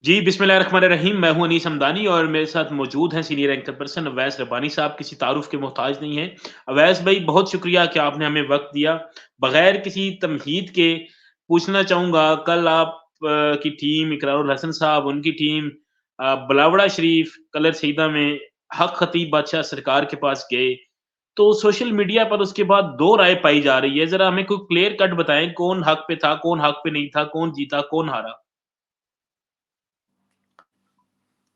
जी, बिस्मिल्लाहिर्रहमानिर्रहीम। मैं हूँ अनीस हमदानी और मेरे साथ मौजूद हैं senior anchor person Awais Rabbani साहब, किसी तारुफ़ के मोहताज नहीं हैं। अवैस भाई, बहुत शुक्रिया कि आपने हमें वक़्त दिया। बगैर किसी तमहीद के पूछना चाहूँगा, कल आप की टीम इकरारुल हसन साहब, उनकी टीम बिलावड़ा शरीफ कलर सईदा में हक़ खतीब बादशाह सरकार के पास गए। तो सोशल मीडिया पर उसके बाद 2 राय पाई जा रही है। ज़रा हमें कोई क्लियर कट बताएँ, कौन हक़ पे था, कौन हक़ पे नहीं था, कौन जीता, कौन हारा?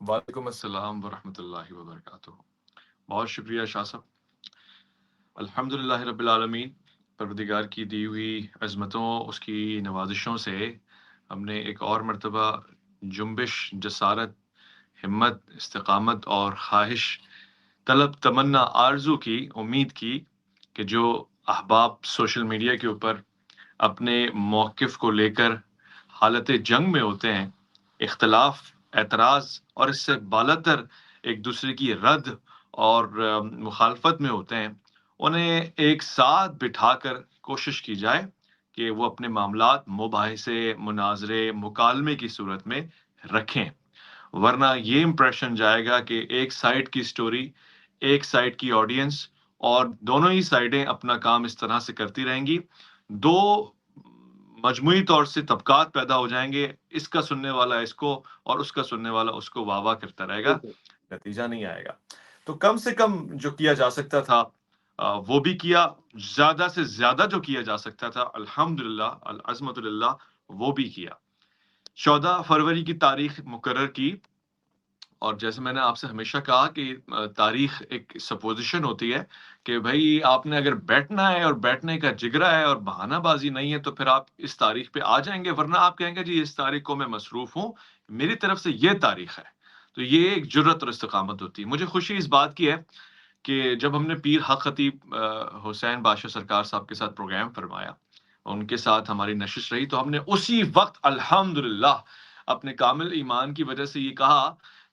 वालेकुम अस्सलाम वरहमतुल्लाहि वबरकातुहू। बहुत शुक्रिया शाह साहब। अल्हम्दुलिल्लाह रब्बिल आलमीन। परवरदिगार की दी हुई अज़मतों, उसकी नवाज़िशों से हमने एक और मर्तबा जुम्बिश, जसारत, हिम्मत, इस्तिक़ामत और ख़्वाहिश, तलब, तमन्ना, आरज़ू की, उम्मीद की कि जो अहबाब सोशल मीडिया के ऊपर अपने मौक़िफ़ को लेकर हालत जंग में होते हैं, इख्तिलाफ़, एतराज़ और इससे बालातर एक-दूसरे की रद्द और मुखालफत में होते हैं, उन्हें एक साथ बिठाकर कोशिश की जाए कि वो अपने मामलात मुबाहिसे, मुनाज़रे, मुकालमे की सूरत में रखें। वरना ये इम्प्रेशन जाएगा कि एक साइड की स्टोरी, एक साइड की ऑडियंस और दोनों ही साइडें अपना काम इस तरह से करती रहेंगी। 2 मजमूई तौर से तबक़ात पैदा हो जाएँगे, इसका सुनने वाला इसको और उसका सुनने वाला उसको वाह-वाह करता रहेगा, बिल्कुल। नतीजा नहीं आएगा। तो कम से कम जो किया जा सकता था वो भी किया, ज़्यादा से ज़्यादा जो किया जा सकता था अल्हम्दुलिल्लाह, अल अज़्मतु लिल्लाह, वो भी किया। 14 फरवरी की तारीख मुकर्रर की और जैसे मैंने आपसे हमेशा कहा कि तारीख एक सपोज़िशन होती है कि भई आपने अगर बैठना है और बैठने का जिगरा है और बहानाबाज़ी नहीं है, तो फिर आप इस तारीख पे आ जाएँगे, वरना आप कहेंगे जी इस तारीख को मैं मसरूफ़ हूँ, मेरी तरफ से ये तारीख है। तो ये एक जुर्रत और इस्तिक़ामत होती है। मुझे खुशी इस बात की है कि जब हमने पीर हक़ ख़तीब हुसैन बादशाह सरकार साहब के साथ प्रोग्राम फ़रमाया, उनके साथ हमारी नशिश रही, तो हमने उसी वक़्त अल्हम्दुलिल्लाह अपने कामिल ईमान की वजह से ये कहा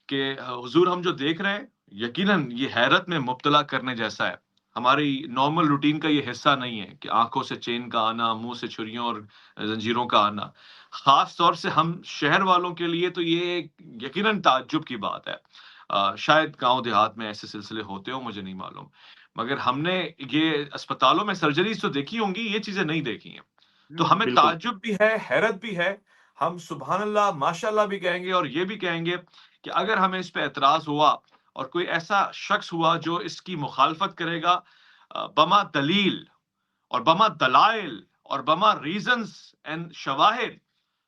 कि हुज़ूर हम जो देख रहे हैं, यकीनन ये हैरत में मुब्तला करने जैसा है। हमारी नॉर्मल रूटीन का ये हिस्सा नहीं है कि आँखों से चेन का आना, मुँह से छुरियों और ज़ंजीरों का आना। ख़ास तौर से हम शहर वालों के लिए तो ये एक यकीनन ताज्जुब की बात है। शायद गाँव देहात में ऐसे सिलसिले होते हों, मुझे नहीं मालूम। मगर हमने ये अस्पतालों में सर्जरीज़ तो देखी होंगी, ये चीज़ें नहीं देखी हैं। तो हमें बिल्कुल। ताज्जुब भी है, हैरत भी है। हम सुभान अल्लाह, माशाअल्लाह भी कहेंगे और ये भी कहेंगे कि अगर हमें इस पे एतराज़ हुआ और कोई ऐसा शख्स हुआ जो इसकी मुखालफत करेगा बमा दलील और बमा दलाइल और बमा रीज़न्स एंड शवाहिद,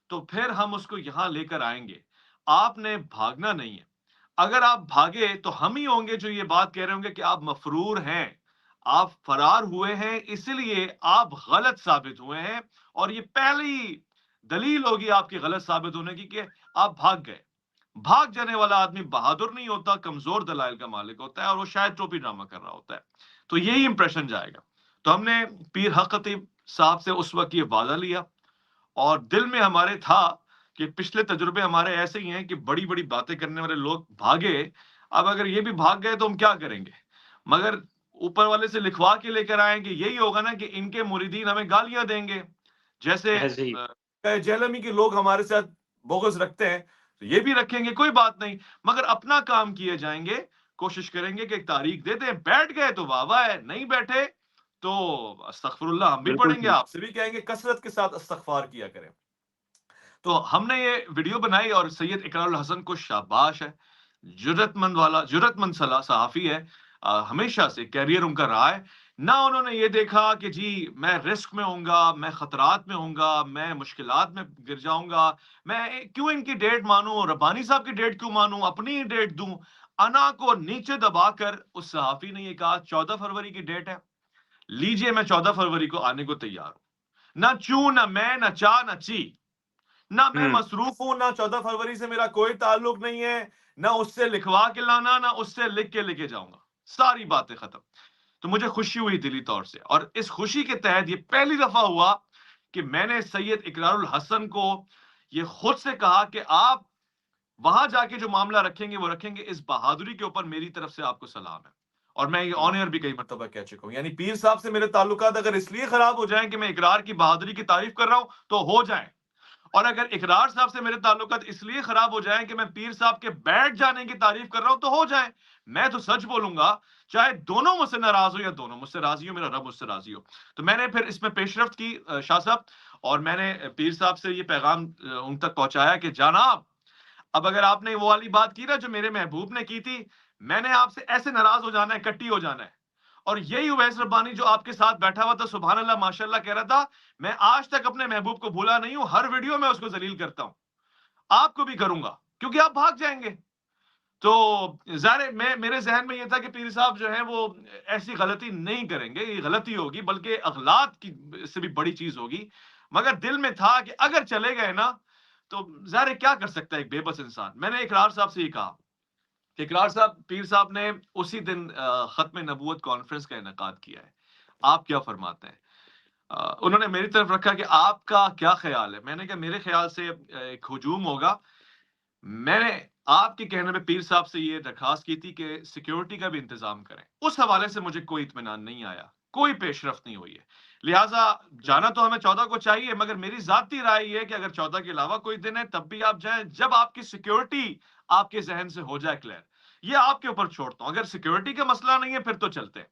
तो फिर हम उसको यहाँ लेकर आएँगे। आपने भागना नहीं है। अगर आप भागे तो हम ही होंगे जो ये बात कह रहे होंगे कि आप मफ़रूर हैं, आप फ़रार हुए हैं, इसीलिए आप गलत साबित हुए हैं और ये पहली दलील होगी आपके गलत साबित होने की कि आप भाग गए। भाग जाने वाला आदमी बहादुर नहीं होता, कमज़ोर दलाइल का मालिक होता है और वो शायद टोपी ड्रामा कर रहा होता है। तो यही इंप्रेशन जाएगा। तो हमने पीर हक़ ख़तीब साहब से उस वक़्त ये वादा लिया और दिल में हमारे था कि पिछले तजुर्बे हमारे ऐसे ही हैं कि बड़ी-बड़ी बातें करने वाले लोग भागे, अब अगर ये भी भाग गए तो हम क्या करेंगे? मगर ऊपर वाले से लिखवा के लेकर आएँगे, यही होगा ना कि इनके मुरीदीन हमें गालियाँ देंगे। जैसे ऐसे ही। जेहलमी के लोग हमारे साथ बुग़्ज़ रखते हैं, तो ये भी रखेंगे, कोई बात नहीं, मगर अपना काम किए जाएँगे, कोशिश करेंगे कि एक तारीख दे दें, बैठ गए तो वाह-वाह है, नहीं बैठे तो अस्तग़फ़िरुल्लाह हम भी बिल्कुल पढ़ेंगे, ठीक। आपसे भी कहेंगे कसरत के साथ इस्तग़फ़ार किया करें। तो हमने ये वीडियो बनाई और सैयद इकरारुल हसन को शाबाश है। जुर्रतमंद सला सहाफ़ी है। हमेशा से करियर उनका रहा है। ना उन्होंने ये देखा कि जी मैं रिस्क में होऊँगा, मैं खतरात में होऊँगा, मैं मुश्किलात में गिर जाऊँगा, मैं क्यों इनकी डेट मानूँ, रब्बानी साहब की डेट क्यों मानूँ, अपनी ही डेट दूँ। अना को नीचे दबाकर उस सहाफ़ी ने ये कहा 14 फरवरी की डेट है, लीजिए मैं 14 फरवरी को आने को तैयार हूँ। ना चूँ, ना मैं, ना चा, ना ची। ना मैं हुँ। मसरूफ हूँ, ना 14 फरवरी से मेरा कोई ताल्लुक नहीं है, ना उससे लिखवा के लाना, ना उससे लिख के लेके जाऊँगा। सारी बातें खत्म। तो मुझे खुशी हुई दिली तौर से और इस खुशी के तहत ये पहली दफ़ा हुआ कि मैंने सैयद इकरारुल हसन को ये खुद से कहा कि आप वहाँ जाके जो मामला रखेंगे, वो रखेंगे। इस बहादुरी के ऊपर मेरी तरफ से आपको सलाम है। और मैं ये ऑन एयर भी कई मर्तबा कह चुका हूँ। यानी पीर साहब से मेरे ताल्लुकात अगर इसलिए खराब हो जाएँ कि मैं इकरार की बहादुरी की तारीफ़ कर रहा हूँ, तो हो जाएँ। और अगर इकरार साहब से मेरे ताल्लुकात इसलिए खराब हो जाएं कि मैं पीर साहब के बैठ जाने की तारीफ कर रहा हूं, तो हो जाए। मैं तो सच बोलूंगा, चाहे दोनों मुझसे नाराज हो या दोनों मुझसे राजी हो, मेरा रब मुझसे राजी हो। तो मैंने फिर इसमें पेशरफ्त की शाह साहब, और मैंने पीर साहब से ये पैगाम उन तक पहुंचाया कि जनाब, अब अगर आपने वो वाली बात की ना जो मेरे महबूब ने की थी, मैंने आपसे ऐसे नाराज हो जाना है, कट्टी हो जाना है। और यही उवैस रब्बानी जो आपके साथ बैठा हुआ था, सुभान अल्लाह माशाल्लाह कह रहा था, मैं आज तक अपने महबूब को भूला नहीं हूं, हर वीडियो में उसको जलील करता हूं, आपको भी करूंगा, क्योंकि आप भाग जाएंगे। तो ज़ाहिर है, मैं मेरे ज़हन में ये था कि पीर साहब जो हैं वो ऐसी गलती नहीं करेंगे, ये गलती होगी बल्कि अखलाक की से भी बड़ी चीज़ होगी। मगर दिल में था कि अगर चले गए ना, तो ज़ाहिर है क्या कर सकता है एक बेबस इंसान। मैंने इकरार साहब से ये कहा कि इकरार साहब, पीर साहब ने उसी दिन ख़त्म नबूवत कॉन्फ्रेंस का इनेकाद किया है। आप क्या फरमाते हैं? उन्होंने मेरी तरफ रखा कि आपका क्या ख़्याल है? मैंने कहा मेरे ख़्याल से एक हुजूम होगा। मैंने आपके कहने पे पीर साहब से ये दरखास्त की थी कि सिक्योरिटी का भी इंतजाम करें। उस हवाले से मुझे कोई इत्मीनान नहीं आया, कोई पेशरफ्त नहीं हुई है। लिहाजा जाना तो हमें 14 को चाहिए, मगर मेरी ज़ाती राय ये है कि अगर 14 के अलावा कोई दिन है तब भी आप जाएँ, जब आपकी सिक्योरिटी आपके ज़हन से हो जाए क्लियर। ये आपके ऊपर छोड़ता हूँ, अगर सिक्योरिटी का मसला नहीं है फिर तो चलते हैं।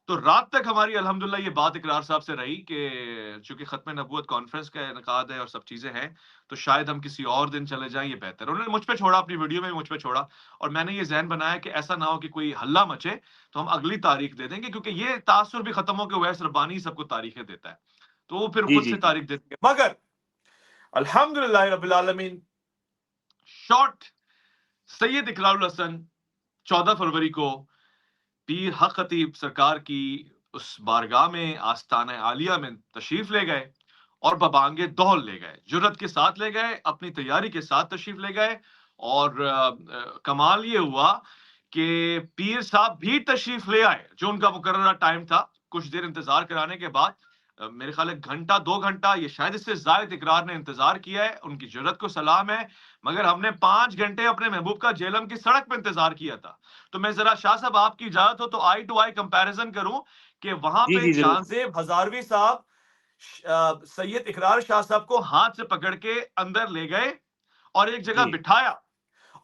तो रात तक हमारी अल्हम्दुलिल्लाह ये बात इकरार साहब से रही कि चूंकि खत्म नबूवत कॉन्फ्रेंस का इनकाद है और सब चीजें हैं, तो शायद हम किसी और दिन चले जाएं, ये बेहतर। उन्होंने मुझ पे छोड़ा, अपनी वीडियो में भी मुझ पे छोड़ा, और मैंने ये जहन बनाया कि ऐसा ना हो कि कोई हल्ला मचे, तो हम अगली तारीख दे देंगे, क्योंकि ये तासुर भी खत्म हो के उवैस रब्बानी सबको तारीखें देता है, तो वो फिर जी, खुद जी, से जी। तारीख दे देंगे। मगर अल्हम्दुलिल्लाह रब्बिल आलमीन, शॉर्ट, सैयद इकरारुल हसन 14 फरवरी को पीर हक खतीब सरकार की उस बारगाह में, आस्ताना आलिया में तशरीफ ले गए और बबांगे दौल ले गए, जुर्रत के साथ ले गए, अपनी तैयारी के साथ तशरीफ ले गए। और कमाल ये हुआ कि पीर साहब भी तशरीफ ले आए, जो उनका मुकर्ररा टाइम था। कुछ देर इंतजार कराने के बाद मेरे ख्याल है घंटा 2 घंटा, ये शायद इससे जायद इकरार ने इंतजार किया है, उनकी जुर्रत को सलाम है। मगर हमने 5 घंटे अपने महबूब का जेलम की सड़क पर इंतजार किया था। तो मैं जरा शाह साहब, आपकी इजाजत हो तो आई टू आई कंपैरिजन करूं कि वहां जी, पे जी, ज़रूर। जांजेब हजारवी साहब सैयद इकरार शाह साहब को हाथ से पकड़ के अंदर ले गए और एक जगह जी, बिठाया,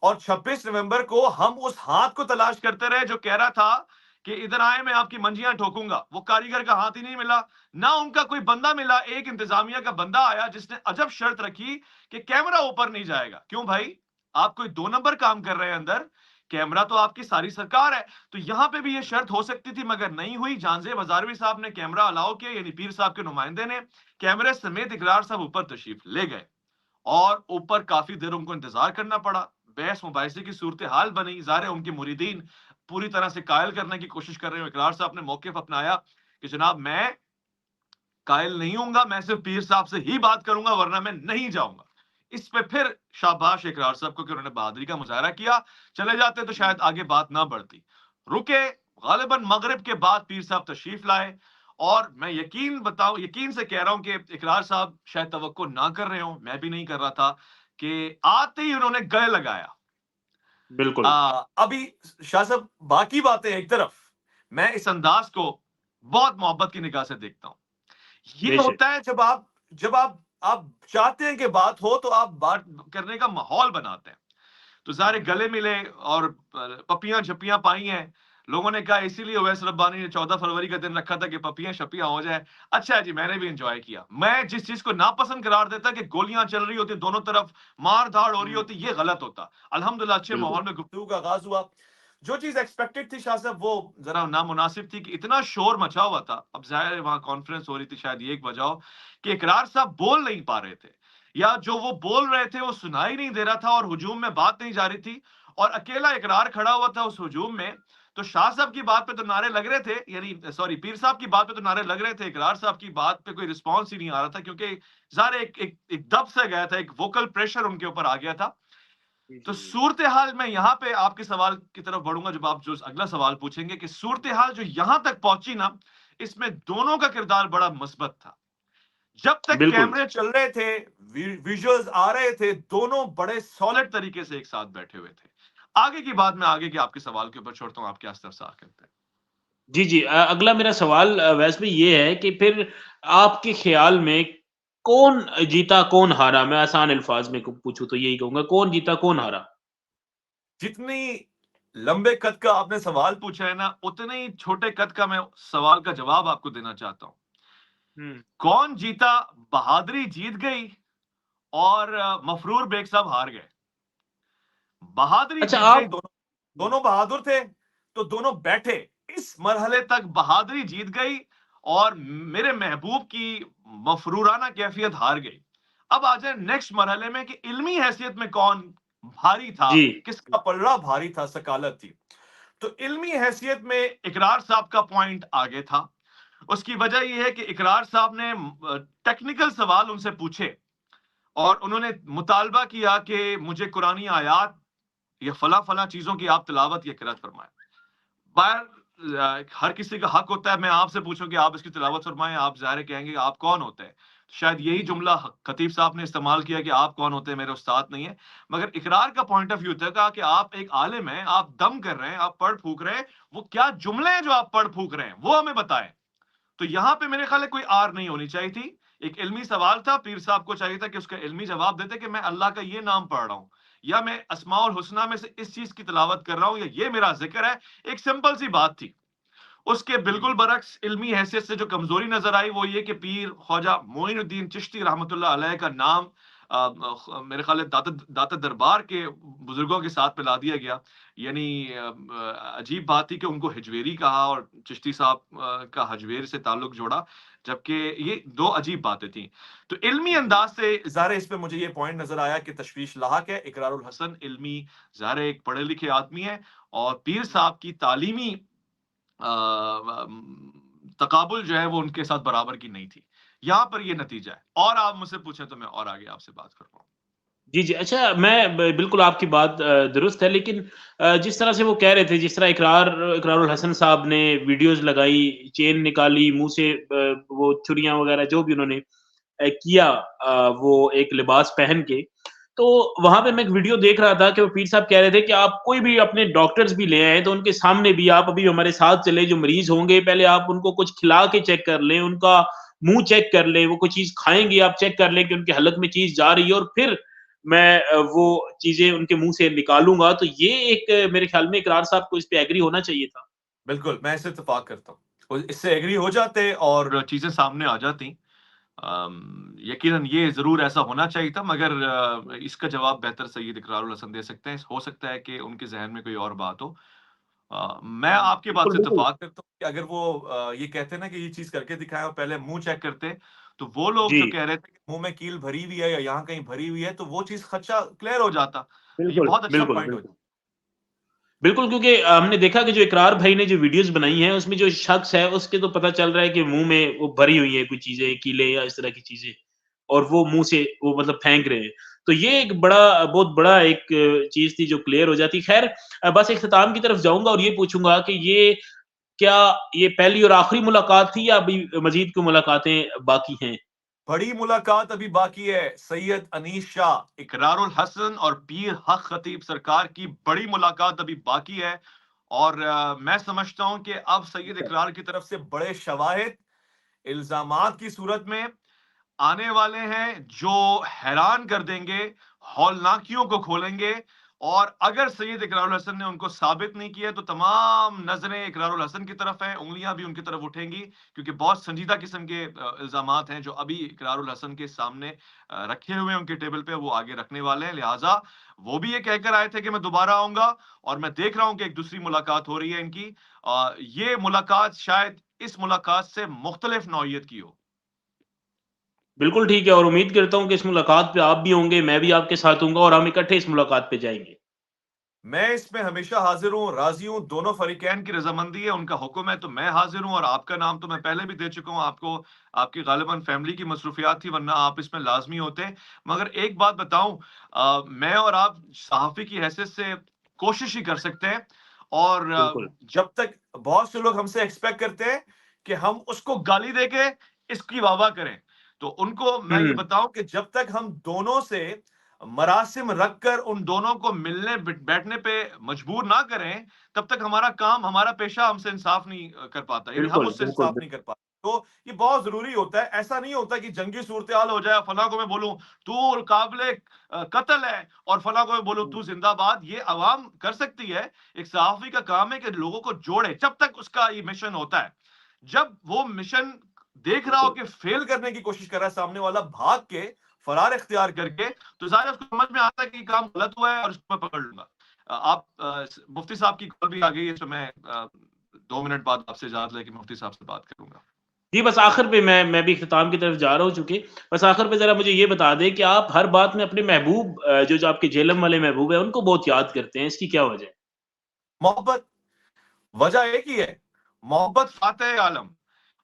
और 26 नवंबर को हम उस हाथ को तलाश करते रहे जो कह रहा था कि इधर आए, मैं आपकी मंजियां ठोकूंगा। वो कारीगर का हाथ ही नहीं मिला, ना उनका कोई बंदा मिला। एक इंतजामिया का बंदा आया जिसने अजब शर्त रखी कि कैमरा ऊपर नहीं जाएगा। क्यों भाई, आप कोई 2 नंबर काम कर रहे हैं अंदर, कैमरा तो आपकी सारी सरकार है। तो यहां पे भी ये शर्त हो सकती थी, मगर नहीं हुई। जानजेब हजारवी साहब ने कैमरा अलाउ किया, यानी पीर साहब के नुमाइंदे ने कैमरे समेत इकरार साहब ऊपर तशरीफ ले गए, और ऊपर काफी देर उनको इंतजार करना पड़ा। बहस मुबाहिसे की सूरत हाल बनी। ज़ाहिर है उनके मुरीदीन पूरी तरह से कायल करने की कोशिश कर रहे हो। इकरार साहब ने मौक़िफ़ अपनाया कि जनाब, मैं कायल नहीं हूँगा, मैं सिर्फ पीर साहब से ही बात करूँगा, वरना मैं नहीं जाऊँगा। इस पे फिर शाबाश इकरार साहब को कि उन्होंने बहादुरी का मुज़ाहरा किया। चले जाते तो शायद आगे बात ना बढ़ती। रुके, ग़ालिबन मग़रिब के बाद पीर साहब तशरीफ़ लाए, और मैं यकीन से कह रहा हूँ कि इकरार साहब शायद तवक्को ना कर रहे हों, मैं भी नहीं कर रहा था, कि आते ही उन्होंने गले लगाया। बिल्कुल। अभी शाह साहब, बाकी बातें एक तरफ, मैं इस अंदाज को बहुत मोहब्बत की निगाह से देखता हूँ। ये बेशक। होता है जब आप चाहते हैं कि बात हो, तो आप बात करने का माहौल बनाते हैं। तो सारे गले मिले और पपियां झपियां पाई हैं। लोगों ने कहा इसीलिए उवैस रब्बानी ने 14 फरवरी का दिन रखा था कि पपियां शपियां हो जाए। अच्छा जी, मैंने भी एंजॉय किया। मैं जिस चीज को नापसंद करार देता कि गोलियां चल रही होती, दोनों तरफ मार धाड़ हो रही होती, ये गलत होता। अल्हम्दुलिल्लाह अच्छे बिल्कुल। माहौल में गुफ्तगू का आगाज हुआ। जो चीज एक्सपेक्टेड थी शाह साहब, वो जरा नामुनासिब थी कि इतना शोर मचा हुआ था। अब जाहिर है वहां कॉन्फ्रेंस हो रही थी, शायद ये एक वजह हो कि इकरार साहब बोल नहीं पा रहे थे, या जो वो बोल रहे थे वो सुनाई नहीं दे रहा था, और हुजूम में बात नहीं जा रही थी, और अकेला इकरार खड़ा हुआ था उस हुजूम में। तो शाह साहब की बात पे तो नारे लग रहे थे, यानी सॉरी, पीर साहब की बात पे तो नारे लग रहे थे, इकरार साहब की बात पे कोई रिस्पॉन्स ही नहीं आ रहा था, क्योंकि ज़ाहिर एक दब सा गया था, एक वोकल प्रेशर उनके ऊपर आ गया था। जी, तो जी, जी। सूरत हाल, मैं यहाँ पे आपके सवाल की तरफ बढ़ूंगा, जब आप जो अगला सवाल पूछेंगे, कि सूरत हाल जो यहां तक पहुंची ना, इसमें दोनों का किरदार बड़ा मुस्बत था। जब तक बिल्कुल। कैमरे चल रहे थे, विजुअल्स आ रहे थे, दोनों बड़े सॉलिड तरीके से एक साथ बैठे हुए थे। आगे की बात मैं आगे के आपके सवाल के ऊपर छोड़ता हूँ, आप क्या इस्तफसार करते हैं? जी, जी। अगला मेरा सवाल वैसे भी ये है कि फिर आपके ख़्याल में कौन जीता, कौन हारा? मैं आसान अल्फाज में पूछूँ तो यही कहूँगा, कौन जीता, कौन हारा? जितनी लंबे कद का आपने सवाल पूछा है ना, उतने ही छोटे कद का मैं सवाल का जवाब आपको देना चाहता हूँ। हुँ। कौन जीता? बहादुरी जीत गई और मफरूर बेग साहब हार गए। बहादुरी अच्छा जीत गई, आप दोनों दोनों बहादुर थे, तो दोनों बैठे। इस मरहले तक बहादुरी जीत गई और मेरे महबूब की मफरूराना कैफियत हार गई। अब आ जाए नेक्स्ट मरहले में कि इल्मी हैसियत में कौन भारी था, जी, किसका पलड़ा भारी था, सकालत थी। तो इल्मी हैसियत में इकरार साहब का पॉइंट आगे था। उसकी वजह यह है कि इकरार साहब ने टेक्निकल सवाल उनसे पूछे और उन्होंने मुतालबा किया कि मुझे कुरानी आयात या फला-फला चीज़ों की आप तिलावत या किरात फरमाएँ। बाहर हर किसी का हक होता है, मैं आपसे पूछूँ कि आप इसकी तिलावत फरमाएँ, आप ज़ाहिर है कहेंगे आप कौन होते हैं? शायद यही जुमला खतीब साहब ने इस्तेमाल किया कि आप कौन होते हैं, मेरे उस्ताद नहीं है। मगर इकरार का पॉइंट ऑफ व्यू था कि आप एक आलिम हैं, आप दम कर रहे हैं, आप पढ़ फूँक रहे हैं, वो क्या जुमले हैं जो आप पढ़ फूँक रहे हैं, वो हमें बताएँ। तो यहाँ पे मेरे ख्याल है कोई आर नहीं होनी चाहिए थी। एक इल्मी सवाल था, पीर साहब को चाहिए था कि उसका इल्मी जवाब देते कि मैं अल्लाह का ये नाम पढ़ रहा हूँ या मैं अस्माउल हुस्ना में से इस चीज़ की तिलावत कर रहा हूँ या ये मेरा ज़िक्र है। एक सिंपल सी बात थी। उसके हुँ। बिल्कुल बरअक्स इल्मी हैसियत से जो कमज़ोरी नज़र आई वो ये कि पीर ख्वाजा मोइनुद्दीन चिश्ती रहमतुल्लाह अलैह का नाम मेरे ख्याल है दाता दाता दरबार के बुज़ुर्गों के साथ मिला दिया गया। यानी अजीब बात थी कि उनको हिजवेरी कहा और चिश्ती साहब का हजवेर से ताल्लुक जोड़ा, जबकि ये 2 अजीब बातें थी। तो इल्मी जी। अंदाज़ से ज़ाहिर है इस पे मुझे ये पॉइंट नज़र आया कि तशवीश लाहक है। इकरारुल हसन इल्मी ज़ाहिर है एक पढ़े लिखे आदमी है और पीर हुँ। साहब की तालीमी तकाबुल जो है वो उनके साथ बराबर की नहीं थी। यहाँ पर ये नतीजा है और आप मुझसे पूछें तो मैं और आगे आपसे बात कर पाऊँ। जी, जी। अच्छा मैं बिल्कुल आपकी बात दुरुस्त है लेकिन जिस तरह से वो कह रहे थे, जिस तरह इकरारुल हसन साहब ने वीडियोज़ लगाई, चेन निकाली, मुँह से वो छुरियाँ वग़ैरह जो भी उन्होंने किया वो एक लिबास पहन के, तो वहाँ पे मैं एक वीडियो देख रहा था कि वो पीर साहब कह रहे थे कि आप कोई भी अपने डॉक्टर्स भी ले आएँ, तो उनके सामने भी आप अभी हमारे साथ चलें, जो मरीज़ होंगे, पहले आप उनको कुछ खिला के चेक कर लें, उनका मुँह चेक कर लें, वो कोई चीज़ खाएँगे, आप चेक कर लें कि उनके हलक में चीज़ जा रही है और फिर मैं वो चीज़ें उनके मुँह से निकालूँगा। तो ये एक मेरे ख़्याल में इकरार साहब को इस पे एग्री होना चाहिए था। बिल्कुल, मैं इससे इत्तेफ़ाक करता हूँ। वो इससे एग्री हो जाते और चीज़ें सामने आ जाती। यकीनन ये ज़रूर ऐसा होना चाहिए था मगर इसका जवाब बेहतर सैयद इकरारुल हसन दे सकते हैं। हो सकता है कि उनके ज़हन में कोई और बात हो। मैं हुँ, आपकी बात बिल्कुल, से बिल्कुल। इत्तेफ़ाक करता हूँ कि अगर वो ये कहते ना कि ये चीज़ करके दिखाएँ और पहले मुँह चेक करते, तो वो लोग जी, जो कह रहे थे कि मुँह में कील भरी हुई है या यहाँ कहीं भरी हुई है, तो वो चीज़ खदशा क्लियर हो जाता। तो ये बिल्कुल, बहुत अच्छा बिल्कुल, पॉइंट हो बिल्कुल। बिल्कुल, क्योंकि हमने देखा कि जो इकरार भाई ने जो वीडियोज़ बनाई हैं, उसमें जो शख्स है, उसके तो पता चल रहा है कि मुँह में वो भरी हुई है कुछ चीज़ें, कीलें या इस तरह की चीज़ें और वो मुँह से वो मतलब फेंक रहे हैं। तो ये एक बहुत बड़ा एक चीज़ थी जो क्लियर हो जाती। ख़ैर बस इख्तिताम की तरफ जाऊँगा और ये पूछूँगा कि ये क्या ये पहली और आखिरी मुलाकात थी या अभी मज़ीद कोई मुलाकातें बाकी हैं? बड़ी मुलाकात अभी बाकी है। सैयद अनीस शाह, इकरारुल हसन और पीर हक खतीब सरकार की बड़ी मुलाकात अभी बाकी है और मैं समझता हूँ कि अब सैयद इकरार की तरफ से बड़े शवाहिद, इल्ज़ामात की सूरत में आने वाले हैं जो हैरान कर देंगे, हौलनाकियों को खोलेंगे और अगर सैयद इकरारुल हसन ने उनको साबित नहीं किया तो तमाम नज़रें इकरारुल हसन की तरफ हैं, उँगलियाँ भी उनकी तरफ उठेंगी क्योंकि बहुत संजीदा किस्म के इल्ज़ामात हैं जो अभी इकरारुल हसन के सामने रखे हुए हैं उनके टेबल पे, वो आगे रखने वाले हैं। लिहाज़ा वो भी ये कहकर आए थे कि मैं दोबारा आऊँगा और मैं देख रहा हूँ कि एक दूसरी मुलाकात हो रही है इनकी। ये मुलाकात शायद इस मुलाकात से मुख्तलिफ नौइयत की हो। बिल्कुल ठीक है और उम्मीद करता हूँ कि इस मुलाकात पे आप भी होंगे, मैं भी आपके साथ हूँगा और हम इकट्ठे इस मुलाकात पे जाएँगे। मैं इसमें हमेशा हाज़िर हूँ, राज़ी हूँ, दोनों फ़रीक़ैन की रज़ामंदी है, उनका हुक्म है तो मैं हाज़िर हूँ और आपका नाम तो मैं पहले भी दे चुका हूँ आपको, आपकी ग़ालिबन फ़ैमिली की मसरूफ़ियात थी वरना आप इसमें लाज़मी होते। मगर एक बात बताऊँ मैं और आप सहाफ़ी की हैसियत से कोशिश ही कर सकते हैं और बिल्कुल। जब तक बहुत से लोग हमसे एक्सपेक्ट करते हैं कि हम उसको गाली देके इसकी वाह-वाह करें। तो उनको मैं ये हुँ, बताऊँ कि जब तक हम दोनों से मरासिम रखकर उन दोनों को मिलने बैठने पे मजबूर ना करें, तब तक हमारा काम, हमारा पेशा हमसे इंसाफ नहीं कर पाता। यानी हम बिल्कुल, उससे बिल्कुल, इंसाफ नहीं कर पाते। तो ये बहुत ज़रूरी होता है। ऐसा नहीं होता कि जंगी सूरत-ए-हाल हो जाए, फलाँ को मैं बोलूँ, तू काबिले कत्ल है और फलाँ को मैं बोलूँ, तू ज़िंदाबाद। ये अवाम कर सकती है। एक सहाफ़ी का काम है कि लोगों को जोड़े, जब तक उसका ये मिशन होता है। जब वो मिशन देख रहा हो बिल्कुल। कि फ़ेल करने की कोशिश कर रहा है सामने वाला, भाग के, फ़रार इख्तियार करके, तो ज़ाहिर है उसको समझ में आता है कि ये काम गलत हुआ है और इसको मैं पकड़ लूँगा। आप मुफ्ती साहब की कॉल भी आ गई है, तो मैं 2 मिनट बाद आपसे इजाज़त लेके मुफ्ती साहब से बात करूँगा। जी, बस आखिर पे मैं भी इख्तिताम की तरफ जा रहा हूँ चूँकि, बस आखिर पे ज़रा मुझे ये बता दें कि आप हर बात में अपने महबूब जो आपके जेहलम वाले महबूब हैं, उनको बहुत याद करते हैं, इसकी क्या वजह है? मोहब्बत, वजह एक ही है, मोहब्बत फ़ातेह आलम।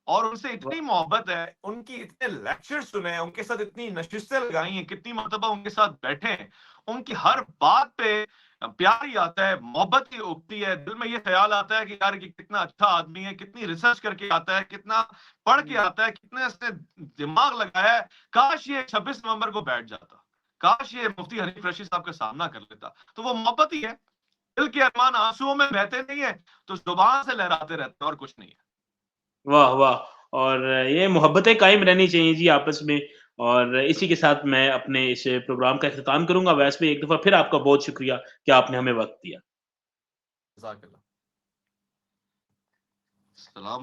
और उनसे वाह! इतनी मोहब्बत है, उनकी इतने लेक्चर सुने हैं, उनके साथ इतनी नशिस्तें लगाई हैं, कितनी मर्तबा उनके साथ बैठे हैं, उनकी हर बात पे प्यार ही आता है, मोहब्बत ही उगती है, दिल में ये ख़्याल आता है कि यार ये कितना अच्छा आदमी है, कितनी रिसर्च करके आता है, कितना पढ़ के हुँ। आता है, कितना इसने दिमाग लगाया है। काश ये 26 नवंबर को बैठ जाता, काश ये मुफ्ती हनीफ रशीद साहब का सामना कर लेता। तो वो मोहब्बत ही है, दिल के अरमान आँसुओं में बहते नहीं है, तो ज़ुबान से लहराते रहते हैं और कुछ नहीं है। वाह, वाह! और ये मोहब्बतें कायम रहनी चाहिए जी आपस में और इसी के साथ मैं अपने इस प्रोग्राम का इख्तिताम करूँगा। वैसे भी एक दफ़ा फिर आपका बहुत शुक्रिया कि आपने हमें वक़्त दिया। जज़ाकल्लाह। सलाम